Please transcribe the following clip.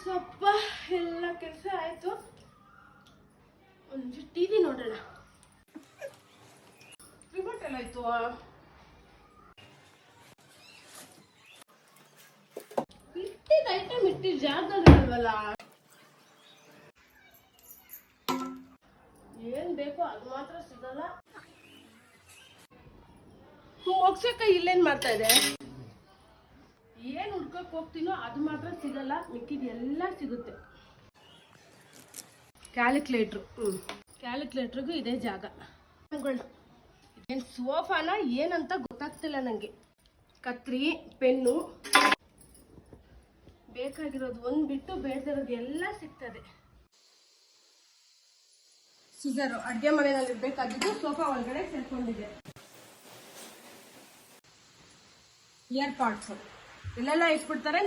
ಸ್ವಲ್ಪ ಎಲ್ಲ ಕೆಲಸ ಆಯ್ತು. ಒಂದು ಟಿವಿ ನೋಡೋಣ. ರಿಮೋಟ್ ಎಲ್ಲ ಆಯ್ತು. ಇಟ್ಟಿದ ಐಟಮ್ ಇಟ್ಟಿದ ಜಾಗದಲ್ಲಿ ಇಲ್ವಲ್ಲ. ಏನ್ ಬೇಕೋ ಅದು ಮಾತ್ರ ಸಿಗಲ್ಲ. ಮೋಕ್ಷಕ್ಕ ಇಲ್ಲೇನ್ ಮಾಡ್ತಾ ಇದೆ? ಏನ್ ಹುಡ್ಕಕ್ ಹೋಗ್ತೀನೋ ಅದು ಮಾತ್ರ ಸಿಗಲ್ಲ, ಮಿಕ್ಕಿದ ಎಲ್ಲ ಸಿಗುತ್ತೆ. ಕ್ಯಾಲ್ಕುಲೇಟ್ರಿಗೂ ಇದೇ ಜಾಗ. ಏನ್ ಸೋಫಾನ ಏನಂತ ಗೊತ್ತಾಗ್ತಿಲ್ಲ ನಂಗೆ. ಕತ್ರಿ, ಪೆನ್ನು, ಬೇಕಾಗಿರೋದು ಒಂದ್ ಬಿಟ್ಟು ಬೇಡದಿರೋದು ಎಲ್ಲ ಸಿಗ್ತದೆ. ಸಿಜರು ಅಡ್ಗೆ ಮನೆಯಲ್ಲಿ ಬೇಕಾಗಿದ್ದು ಸೋಫಾ ಒಳಗಡೆ ಸೇರ್ಕೊಂಡಿದೆ. ಇಯರ್ ಪಾಡ್ಸ್ ಇಲ್ಲೆಲ್ಲ ಇಟ್ಬಿಡ್ತಾರೆ.